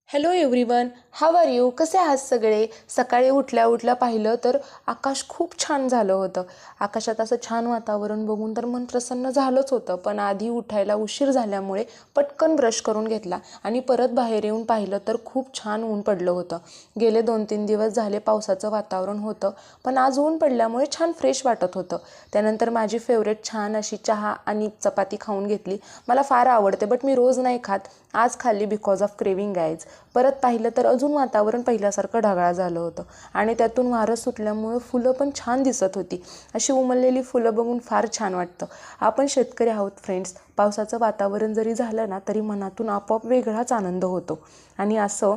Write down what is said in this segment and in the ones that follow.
Hello everyone, how are you? कसे आहात सगळे? सकाळी उठल्या उठल्या पाहिलं तर आकाश खूप छान झालं होतं. आकाशात असं छान वातावरण बघून तर मन प्रसन्न झालंच होतं. पण आधी उठायला उशीर झाल्यामुळे पटकन ब्रश करून घेतला आणि परत बाहेर येऊन पाहिलं तर खूप छान ऊन पडलं होतं. गेले 2-3 दिवस झाले पावसाचं वातावरण होतं, पण आज ऊन पडल्यामुळे छान फ्रेश वाटत होतं. त्यानंतर माझी फेवरेट छान अशी चहा आणि चपाती खाऊन घेतली. मला फार आवडते, बट मी रोज नाही खात. आज खाल्ली बिकॉज ऑफ क्रेविंग गाईज. परत पाहिलं तर अजून वातावरण पहिल्यासारखं ढगाळ झालं होतं आणि त्यातून वारं सुटल्यामुळं फुलं पण छान दिसत होती. अशी उमललेली फुलं बघून फार छान वाटतं. आपण शेतकरी आहोत फ्रेंड्स. पावसाचं वातावरण जरी झालं ना तरी मनातून आपोआप वेगळाच आनंद होतो. आणि असं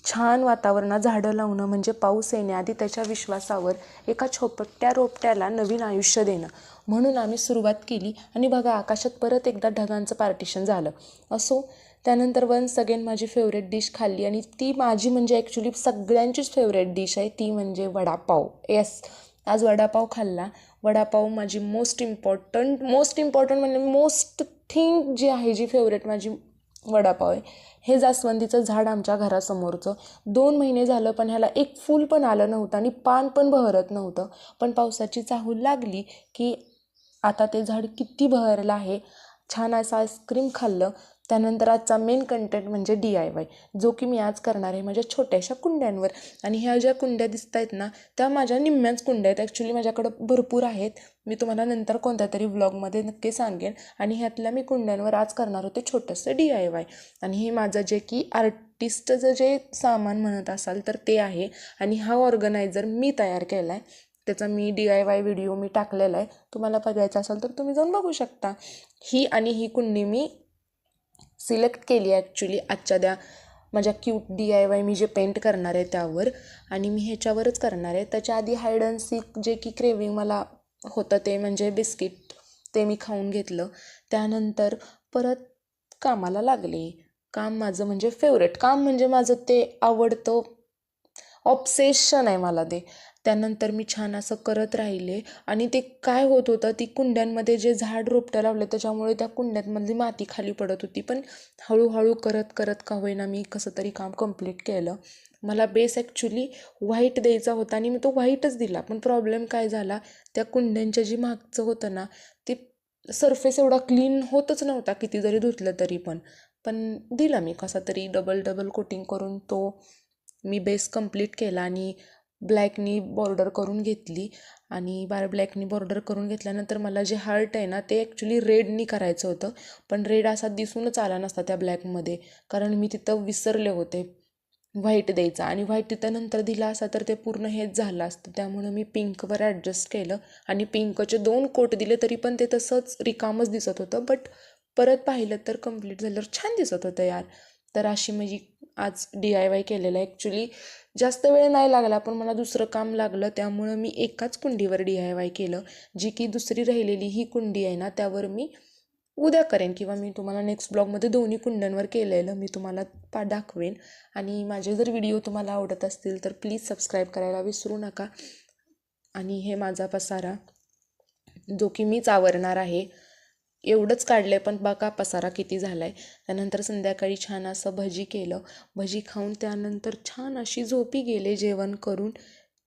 छान वातावरणात झाडं लावणं म्हणजे पाऊस येण्याआधी त्याच्या विश्वासावर एका छोट्या रोपट्याला नवीन आयुष्य देणं. म्हणून आम्ही सुरुवात केली आणि बघा आकाशात परत एकदा ढगांचं पार्टिशन झालं. असो, त्यानंतर वन्स अगेन माझी फेवरेट डिश खाल्ली आणि ती माझी म्हणजे ॲक्च्युली सगळ्यांचीच फेवरेट डिश आहे, ती म्हणजे वडापाव. येस, आज वडापाव खाल्ला. वडापाव माझी मोस्ट इम्पॉर्टंट म्हणजे मोस्ट थिंग जी आहे, जी फेवरेट माझी वडापाव आहे. हे जास्वंदीचं झाड आमच्या घरासमोरचं 2 महिने झालं, पण ह्याला एक फूल पण आलं नव्हतं आणि पान पण बहरत नव्हतं. पण पावसाची चाहूल लागली की आता ते झाड किती बहरलं आहे. छान असं आईस्क्रीम खाल्लं. त्यानंतर आजचा मेन कंटेंट म्हणजे DIY, जो की मी आज करणार आहे माझ्या छोट्याशा कुंड्यांवर. आणि ह्या ज्या कुंड्या दिसत आहेत ना, त्या माझ्या निम्म्याच कुंड्या आहेत. ॲक्च्युली माझ्याकडं भरपूर आहेत. मी तुम्हाला नंतर कोणत्या तरी व्लॉगमध्ये नक्की सांगेन. आणि ह्यातल्या मी कुंड्यांवर आज करणार होते छोटंसं DIY. आणि हे माझं जे की आर्टिस्टचं जे सामान म्हणत असाल तर ते आहे. आणि हा ऑर्गनायझर मी तयार केला आहे. त्याचा मी DIY व्हिडिओ मी टाकलेला आहे. तुम्हाला बघायचा असेल तर तुम्ही जाऊन बघू शकता. ही कुंडी मी सिलेक्ट केली आहे ॲक्च्युली आजच्या माझ्या क्यूट DIY मी जे पेंट करणार आहे त्यावर. आणि मी ह्याच्यावरच करणार आहे. त्याच्या आधी हाईड अँड सीक जे की क्रेविंग मला होतं ते म्हणजे बिस्किट, ते मी खाऊन घेतलं. त्यानंतर परत कामाला लागले. काम माझं म्हणजे फेवरेट काम, म्हणजे माझं ते आवडतं ऑब्सेशन आहे मला ते. त्यानंतर मी छान असं करत राहिले आणि ते काय होत होतं, ती कुंड्यांमध्ये जे झाड रोपटं लावले त्याच्यामुळे त्या कुंड्यांमधली माती खाली पडत होती. पण हळूहळू करत करत का होईना मी कसं तरी काम कंप्लीट केलं. मला बेस ॲक्च्युली व्हाईट द्यायचा होता आणि मी तो व्हाईटच दिला. पण प्रॉब्लेम काय झाला, त्या कुंड्यांच्या जी मागचं होतं ना, ते सरफेस एवढा क्लीन होतच नव्हता किती जरी धुतलं तरी. पण दिला मी कसा तरी डबल कोटिंग करून तो मी बेस कंप्लीट केला. आणि ब्लॅकनी बॉर्डर करून घेतली. आणि ब्लॅकनी बॉर्डर करून घेतल्यानंतर मला जे हार्ट आहे ना, ते ॲक्च्युली रेडनी करायचं होतं. पण रेड असा दिसूनच आला नसता त्या ब्लॅकमध्ये, कारण मी तिथं विसरले होते व्हाईट द्यायचा. आणि व्हाईट तिथं नंतर दिला असता तर ते पूर्ण हेच झालं असतं. त्यामुळं मी पिंकवर ॲडजस्ट केलं आणि पिंकचे 2 कोट दिले, तरी पण ते तसंच रिकामच दिसत होतं. बट परत पाहिलं तर कंप्लीट झाल्यावर छान दिसत होतं यार. तर अशी माझी आज DIY केलेलं आहे. ॲक्च्युली जास्त वेळ नाही लागला, पण मला दुसरं काम लागलं त्यामुळं मी एकाच कुंडीवर DIY केलं. जी की दुसरी राहिलेली ही कुंडी आहे ना, त्यावर मी उद्या करेन किंवा मी तुम्हाला नेक्स्ट ब्लॉगमध्ये दोन्ही कुंड्यांवर केलेलं मी तुम्हाला दाखवेन. आणि माझे जर व्हिडिओ तुम्हाला आवडत असतील तर प्लीज सबस्क्राईब करायला विसरू नका. आणि हे माझा पसारा जो की मीच आवरणार आहे. एवढंच काढलं आहे, पण बघा पसारा किती झाला आहे. त्यानंतर संध्याकाळी छान असं भजी केलं. भजी खाऊन त्यानंतर छान अशी झोपी गेले जेवण करून.